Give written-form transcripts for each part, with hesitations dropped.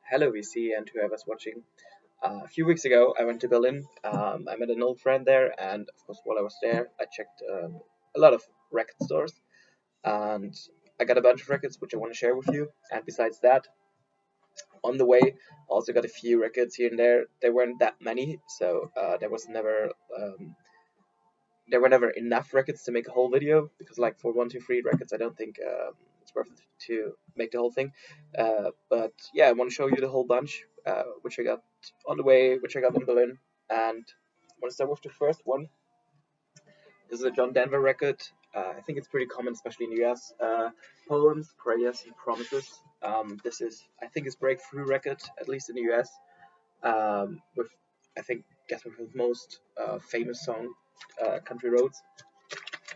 Hello, VC, and whoever's watching. A few weeks ago, I went to Berlin. I met an old friend there, and of course, while I was there, I checked a lot of record stores, and I got a bunch of records which I want to share with you. And besides that, on the way, I also got a few records here and there. There weren't that many, so there were never enough records to make a whole video because, like, for 1, 2, 3 records, I don't think it's worth it to make the whole thing. But yeah, I want to show you the whole bunch, which I got on the way, which I got in Berlin, and I want to start with the first one. This is a John Denver record. I think it's pretty common, especially in the US. Poems, Prayers, and Promises. This is, I think, his breakthrough record, at least in the US. With, I think, guess with his most famous song, Country Roads.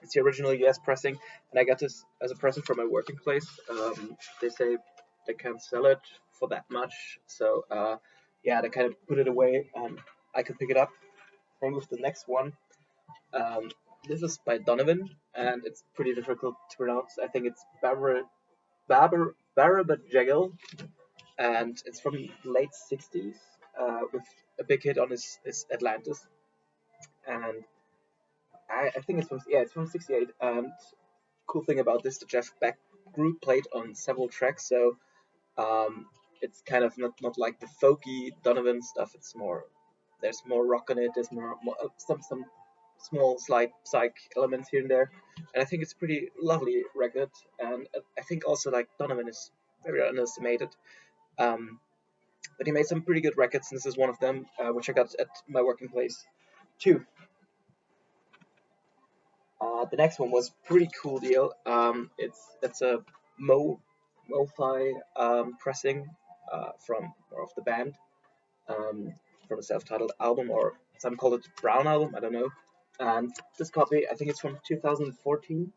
It's the original US pressing, and I got this as a present from my working place. They say they can't sell it for that much, so yeah, they kind of put it away, and I could pick it up. Same with the next one. Um, this is by Donovan, and it's pretty difficult to pronounce. I think it's Barabajagel, and it's from the late 60s, with a big hit on his Atlantis, and I think it's from '68. And cool thing about this, the Jeff Beck group played on several tracks, so um, it's kind of not like the folky Donovan stuff. It's more there's more rock on it. There's more some small slight psych elements here and there, and I think it's a pretty lovely record. And I think also like Donovan is very underestimated. Um, but he made some pretty good records, and this is one of them, which I got at my working place too. The next one was pretty cool deal. It's a Mo-fi pressing from more of the band, um, from a self-titled album, or some call it Brown album. I don't know. And this copy, I think it's from 2014.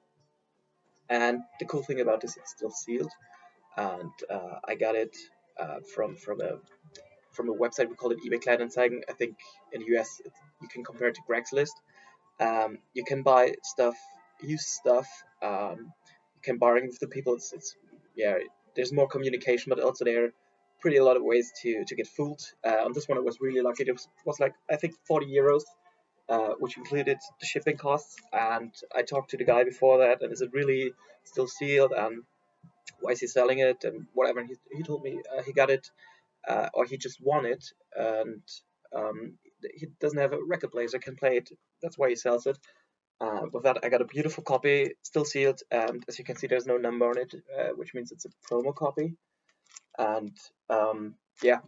And the cool thing about this, it's still sealed, and I got it from a website. We call it eBay Kleinanzeigen. I think in the US you can compare it to Craigslist. You can buy stuff, used stuff. You can bargain with the people. It's yeah. There's more communication, but also there are pretty a lot of ways to get fooled. On this one, I was really lucky. It was like I think 40 euros, which included the shipping costs. And I talked to the guy before that, and is it really still sealed? And why is he selling it? And whatever. And he told me he got it, or he just won it, and he doesn't have a record player, so can play it. That's why he sells it. With that, I got a beautiful copy, still sealed, and as you can see, there's no number on it, which means it's a promo copy. And yeah,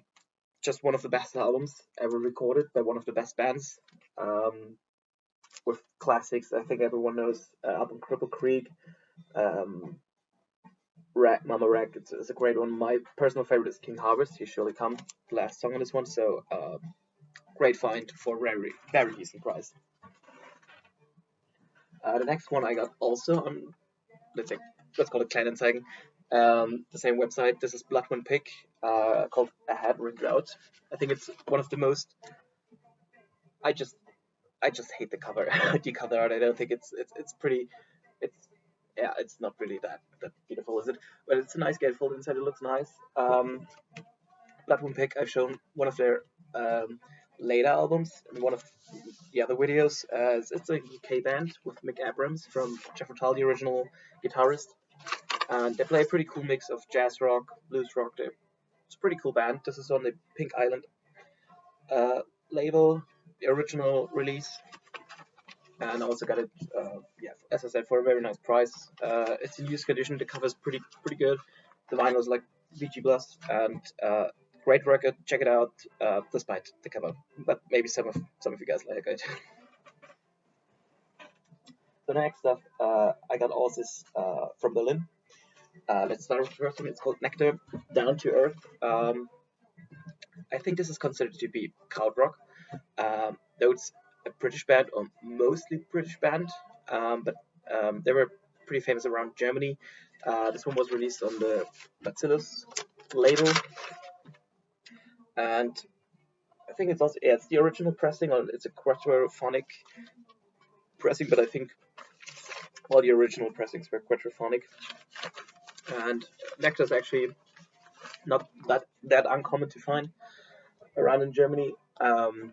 just one of the best albums ever recorded by one of the best bands, with classics. I think everyone knows album Cripple Creek, um, Mama Rack. It's a great one. My personal favorite is King Harvest. He surely come, the last song on this one. So great find for very decent price. The next one I got also on, let's say, let's call it Kleinanzeigen, the same website. This is Blood One Pick, called A Head Rigged Out. I think it's one of the most. I just I just hate the cover, the cover art. I don't think it's pretty. It's yeah, it's not really that beautiful, is it? But it's a nice gatefold inside. It looks nice. Blood One Pick. I've shown one of their later albums in one of the other videos. It's a UK band with Mick Abrams from Jeff Tull, the original guitarist, and they play a pretty cool mix of jazz rock, blues rock. It's a pretty cool band. This is on the Pink Island label, the original release, and I also got it, yeah, as I said, for a very nice price. It's in used condition. The cover's pretty good. The vinyl is like VG Plus, and great record. Check it out, despite the cover. But maybe some of you guys like it. The next stuff I got all this from Berlin. Let's start with the first one. It's called Nectar, Down to Earth. I think this is considered to be krautrock, though it's a British band, or mostly British band, but they were pretty famous around Germany. This one was released on the Bacillus label, and I think it's also, yeah, it's the original pressing, or it's a quadraphonic pressing, but I think all the original pressings were quadraphonic. And Nectar is actually not that uncommon to find around in Germany. And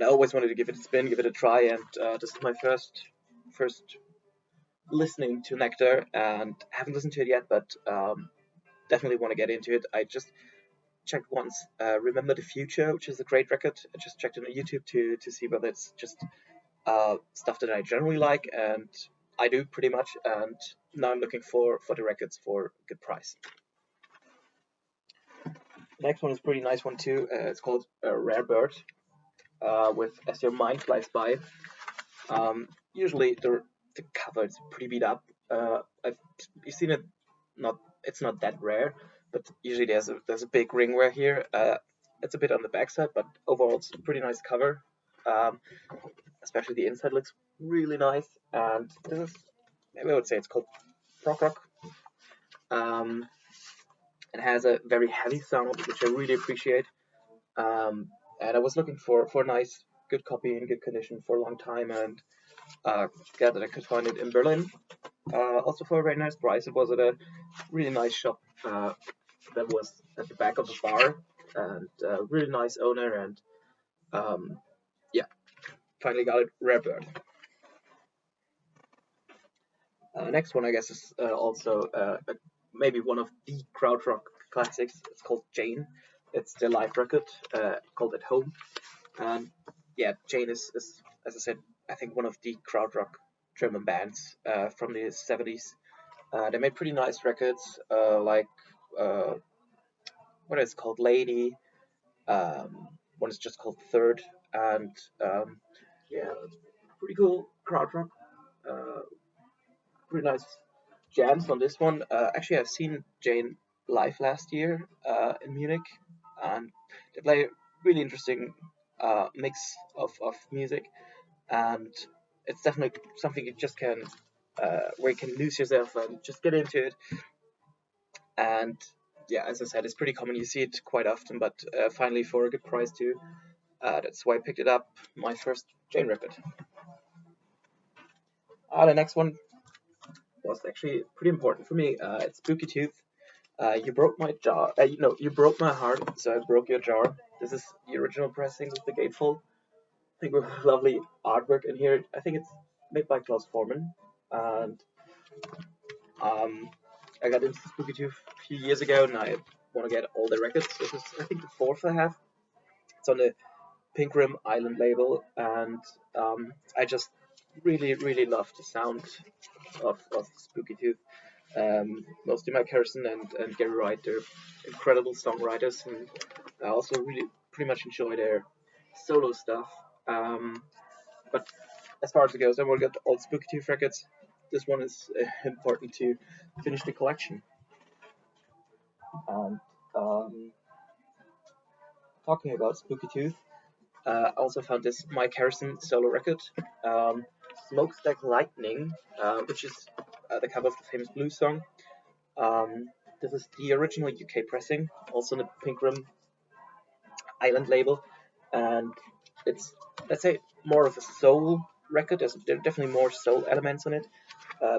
I always wanted to give it a spin, give it a try, and this is my first listening to Nectar, and I haven't listened to it yet, but definitely want to get into it. I just checked once, Remember the Future, which is a great record. I just checked it on YouTube to see whether it's just stuff that I generally like, and I do pretty much. And now I'm looking for the records for a good price. The next one is a pretty nice one too. It's called Rare Bird, with As Your Mind Flies By. Usually the cover is pretty beat up. You've seen it. Not It's not that rare, but usually there's a big ring wear here. It's a bit on the backside, but overall it's a pretty nice cover. Um, Especially the inside looks really nice, and this is, maybe I would say it's called prog rock. Um, it has a very heavy sound, which I really appreciate. And I was looking for a nice, good copy in good condition for a long time, and glad that I could find it in Berlin. Also for a very nice price. It was at a really nice shop that was at the back of the bar, and really nice owner, and um, yeah, finally got it. Rare Bird. Next one, I guess, is also maybe one of the krautrock classics. It's called Jane. It's the live record called At Home. And yeah, Jane is, as I said, I think one of the krautrock German bands from the 70s. They made pretty nice records, like what is called Lady. One is just called Third, and yeah, pretty cool krautrock. Uh, Pretty nice jams on this one. Actually, I've seen Jane live last year in Munich, and they play a really interesting mix of music, and it's definitely something you just can, where you can lose yourself and just get into it. And yeah, as I said, it's pretty common. You see it quite often, but finally for a good price too. That's why I picked it up. My first Jane record. The next one was actually pretty important for me. It's Spooky Tooth. You broke my jaw. You broke my heart, so I broke your jar. This is the original pressing with the gatefold. I think with lovely artwork in here. I think it's made by Klaus Forman, and um, I got into Spooky Tooth a few years ago, and I want to get all the records. This is, I think, the fourth I have. It's on the Pink Rim Island label, and I just really love the sound of Spooky Tooth. Mostly Mike Harrison and Gary Wright, they're incredible songwriters, and I also really pretty much enjoy their solo stuff. But as far as it goes, I want to get all Spooky Tooth records. This one is important to finish the collection. And talking about Spooky Tooth, I also found this Mike Harrison solo record, um, Smokestack Lightning, which is the cover of the famous blues song. Um, this is the original UK pressing, also on the Pink Rim Island label, and it's, let's say, more of a soul record. There are definitely more soul elements on it,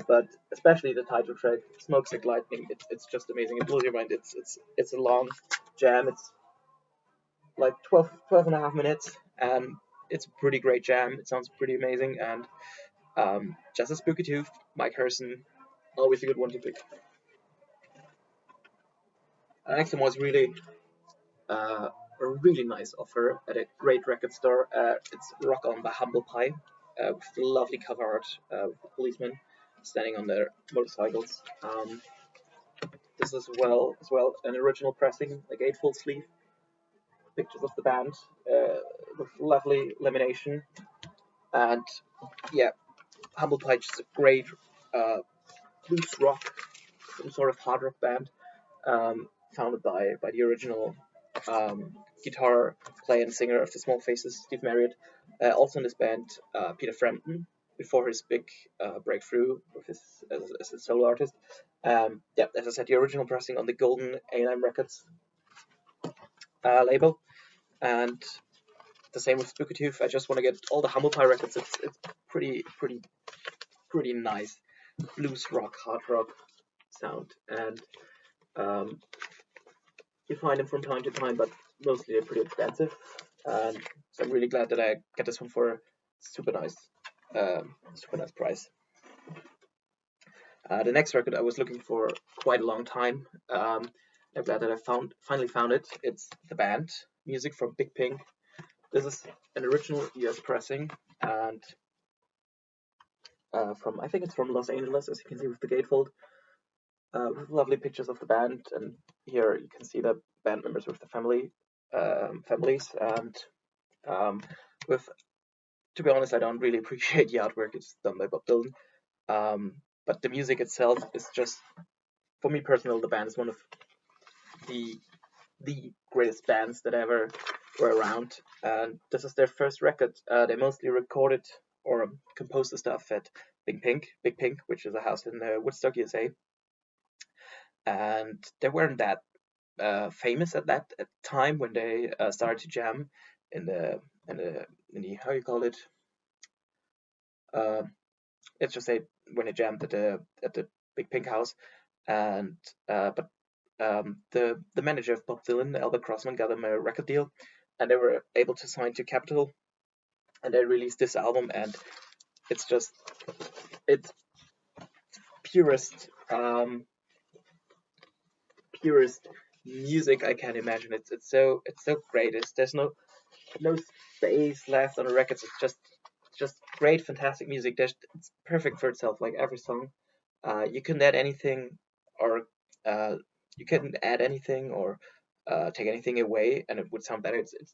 but especially the title track, "Smokestack Lightning." It's just amazing. It blows your mind. It's a long jam. It's like 12 and a half minutes, and it's a pretty great jam. It sounds pretty amazing, and just a Spooky Tooth, Mike Harrison, always a good one to pick. Next one was really a really nice offer at a great record store. It's Rock On by Humble Pie, with lovely cover art, with the policemen standing on their motorcycles. This is as well an original pressing, a gatefold sleeve, pictures of the band, with lovely lamination, and yeah, Humble Pie is a great uh, blues rock, some sort of hard rock band, founded by the original um, guitar player and singer of the Small Faces, Steve Marriott. Also in this band, Peter Frampton, before his big breakthrough with his as a solo artist. Yeah, as I said, the original pressing on the Golden A&M Records label, and the same with Spooky Tooth. I just want to get all the Humble Pie records. It's pretty nice blues rock, hard rock sound, and Um, you find them from time to time, but mostly they're pretty expensive. And so I'm really glad that I get this one for a super nice price. The next record I was looking for quite a long time. I'm glad that I finally found it. It's the band music from Big Pink. This is an original US pressing, and from I think it's from Los Angeles, as you can see with the gatefold. With lovely pictures of the band, and here you can see the band members with the families, and um, with, to be honest, I don't really appreciate the artwork. It's done by Bob Dylan, but the music itself is just, for me personally, the band is one of the greatest bands that ever were around, and this is their first record. They mostly recorded or composed the stuff at Big Pink, which is a house in Woodstock, USA, and they weren't that famous at that time when they started to jam in the how you call it. Uh, let's just say when they jammed at the Big Pink house, and but the manager of Bob Dylan, Albert Crossman, got them a record deal, and they were able to sign to Capitol, and they released this album, and it's just it's purest purest music I can imagine. It's so great. There's no space left on the records. It's just great, fantastic music. It's perfect for itself, like every song. You can add anything, or uh, you can add anything, or take anything away, and it would sound better. It's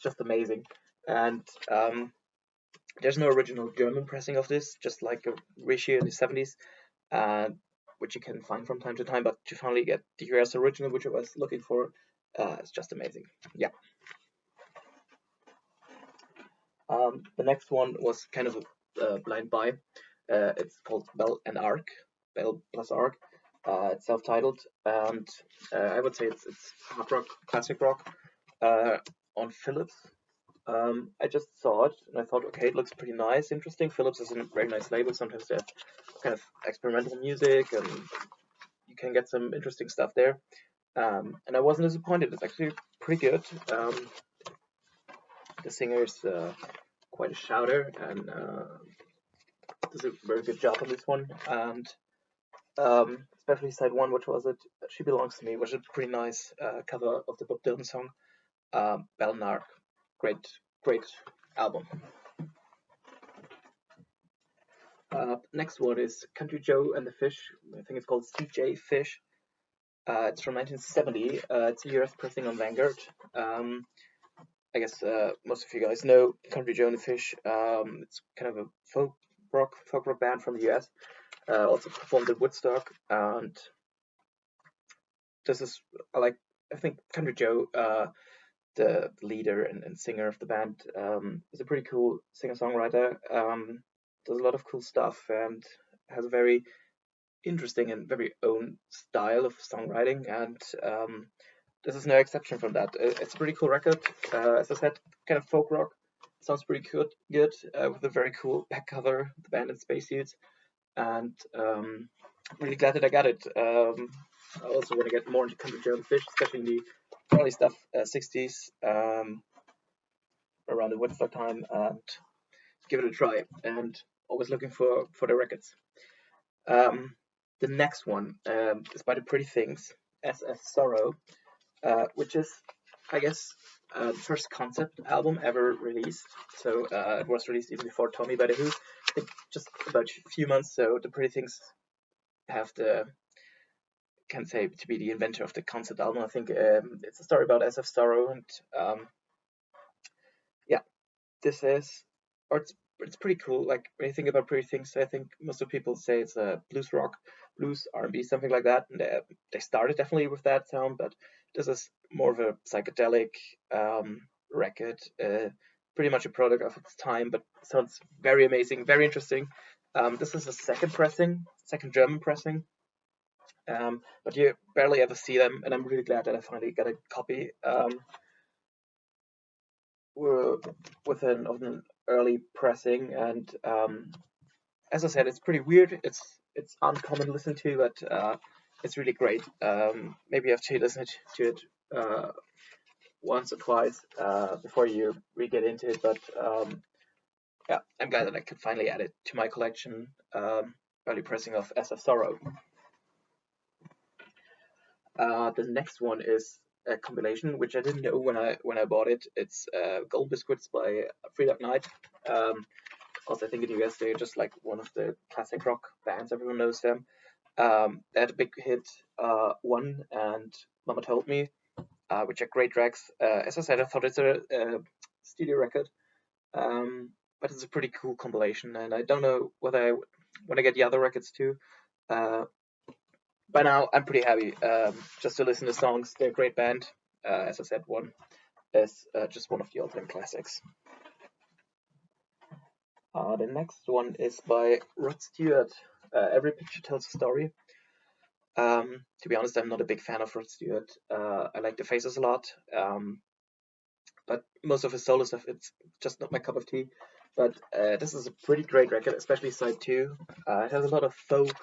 just amazing. And there's no original German pressing of this, just like a reissue in the 70s, uh, which you can find from time to time. But to finally get the US original, which I was looking for, it's just amazing. Yeah. The next one was kind of a blind buy. It's called Bell and Arc, Bell plus Arc. It's self-titled, and I would say it's hard rock, classic rock, uh, on Philips. I just saw it and I thought, okay, it looks pretty nice, interesting. Philips is a very nice label. Sometimes they have kind of experimental music, and you can get some interesting stuff there. And I wasn't disappointed. It's actually pretty good. The singer is quite a shouter, and does a very good job on this one. And especially side one, which was it? She Belongs to Me, which is a pretty nice cover of the Bob Dylan song. Belnark, great album. Next one is Country Joe and the Fish. I think it's called CJ Fish. It's from 1970. It's a US pressing on Vanguard. I guess most of you guys know Country Joe and the Fish. It's kind of a folk rock band from the US. Also performed at Woodstock, and this is I think Country Joe, the leader and singer of the band, is a pretty cool singer-songwriter. Does a lot of cool stuff and has a very interesting and very own style of songwriting, and this is no exception from that. It's a pretty cool record. As I said, kind of folk rock. Sounds pretty good with a very cool back cover, the band in spacesuits, and really glad that I got it. I also want to get more into Country Joe and the Fish, especially in the early stuff, 60s, around the Woodstock time, and give it a try. And always looking for the records. The next one is by the Pretty Things, SF Sorrow, which is, I guess, the first concept album ever released. So it was released even before Tommy by the Who. I think just about a few months. So the Pretty Things have can say to be the inventor of the concept album. I think it's a story about SF Sorrow, and yeah, this is, or it's pretty cool. Like when you think about Pretty Things, I think most of people say it's a blues rock, blues R&B, something like that. And they started definitely with that sound, but this is more of a psychedelic record, pretty much a product of its time, but sounds very amazing, very interesting. This is a second German pressing, but you barely ever see them, and I'm really glad that I finally got a copy. With an early pressing, and as I said, it's pretty weird. It's uncommon to listen to, but it's really great. Maybe you have to listen to it once or twice before you really get into it. But yeah, I'm glad that I could finally add it to my collection. Early pressing of As of Sorrow. The next one is a compilation which I didn't know when I bought it. It's Gold Biscuits by Free Dark Knight. Also, I think in the US they're just like one of the classic rock bands. Everyone knows them. They had a big hit, One and Mama Told Me, which are great tracks. As I said, I thought it's a studio record, but it's a pretty cool compilation, and I don't know whether I want to get the other records too. By now, I'm pretty happy just to listen to songs. They're a great band. As I said, One is just one of the all-time classics. The next one is by Rod Stewart. Every Picture Tells a Story. To be honest, I'm not a big fan of Rod Stewart. I like the Faces a lot, but most of his solo stuff, it's just not my cup of tea. But this is a pretty great record, especially side 2. It has a lot of folk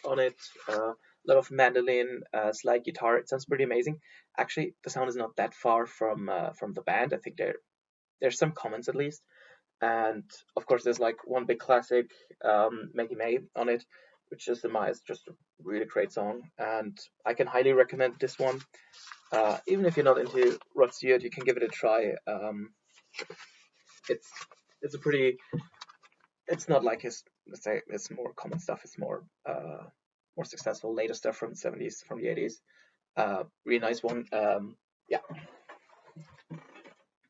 on it, a lot of mandolin, slide guitar. It sounds pretty amazing. Actually, the sound is not that far from the band. I think there's some comments at least. And of course, there's like one big classic, Maggie May, on it, which is just a really great song. And I can highly recommend this one. Even if you're not into Rod Stewart, you can give it a try. It's a pretty. It's not like his, let's say, it's more common stuff. It's more successful later stuff from the 70s, from the 80s. Really nice one. Yeah.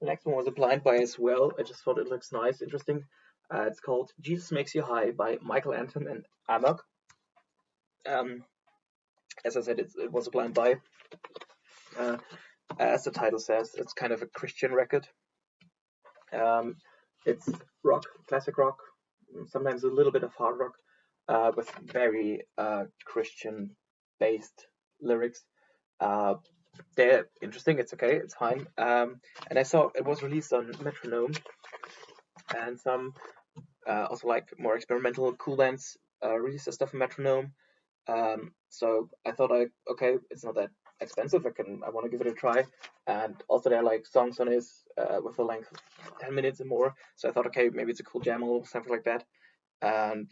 The next one was a blind buy as well. I just thought it looks nice, interesting. It's called Jesus Makes You High by Michael Anton and Amok. As I said, it was a blind buy. As the title says, it's kind of a Christian record. It's rock, classic rock, sometimes a little bit of hard rock, with very Christian-based lyrics. They're interesting. It's okay. It's fine. And I saw it was released on Metronome, and some also like more experimental cool bands released the stuff on Metronome. So I thought, okay, it's not that expensive. I want to give it a try. And also there are like songs on it with a length of 10 minutes or more. So I thought, okay, maybe it's a cool jam or something like that. And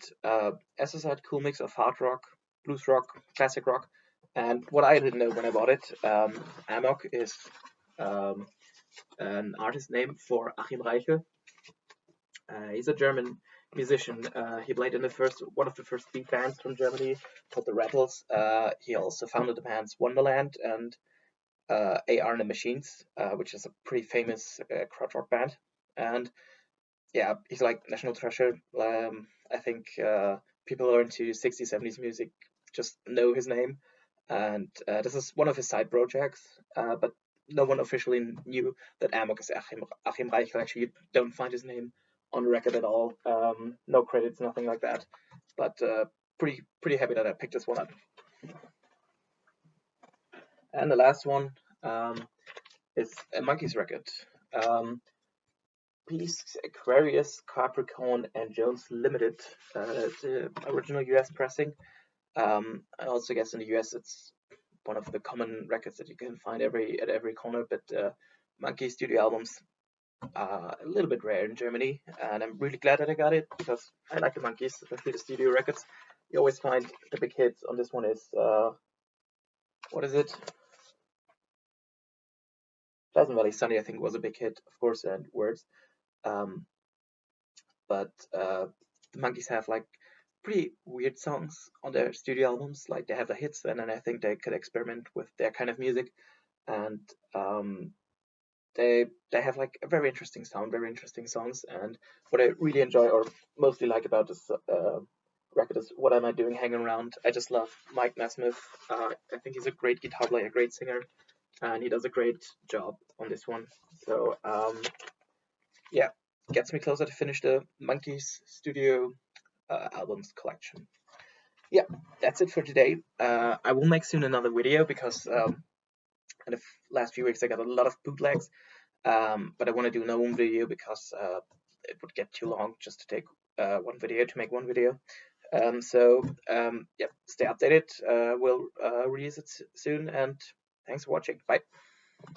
as I said, cool mix of hard rock, blues rock, classic rock. And what I didn't know when I bought it, Amok is an artist name for Achim Reiche. He's a German musician. He played in one of the first big bands from Germany called the Rattles. He also founded the bands Wonderland and AR and the Machines, which is a pretty famous crowd rock band. And yeah, he's like national treasure. I think people who are into 60s, 70s music just know his name. And this is one of his side projects, but no one officially knew that Amok is Achim Reichel. Actually, you don't find his name on the record at all. No credits, nothing like that. But pretty happy that I picked this one up. And the last one is a Monkeys record. Peace, Aquarius, Capricorn, and Jones Limited, the original US pressing. I also guess in the US it's one of the common records that you can find at every corner, but Monkey studio albums are a little bit rare in Germany, and I'm really glad that I got it because I like the Monkeys, especially the studio records. You always find the big hits. On this one is what is it? Pleasant Valley Sunny, I think, was a big hit, of course, and Words. But the Monkeys have like pretty weird songs on their studio albums. Like they have the hits, and then I think they could experiment with their kind of music, and they have like a very interesting sound, very interesting songs. And what I really enjoy or mostly like about this record is What Am I Doing Hanging Around. I just love Mike Nesmith. I think he's a great guitar player, a great singer, and he does a great job on this one. So yeah, gets me closer to finish the Monkeys studio albums collection. Yeah, that's it for today. I will make soon another video because in the last few weeks I got a lot of bootlegs, but I want to do no one video because it would get too long just to take one video to make one video. Yeah, stay updated. We'll release it soon, and thanks for watching. Bye.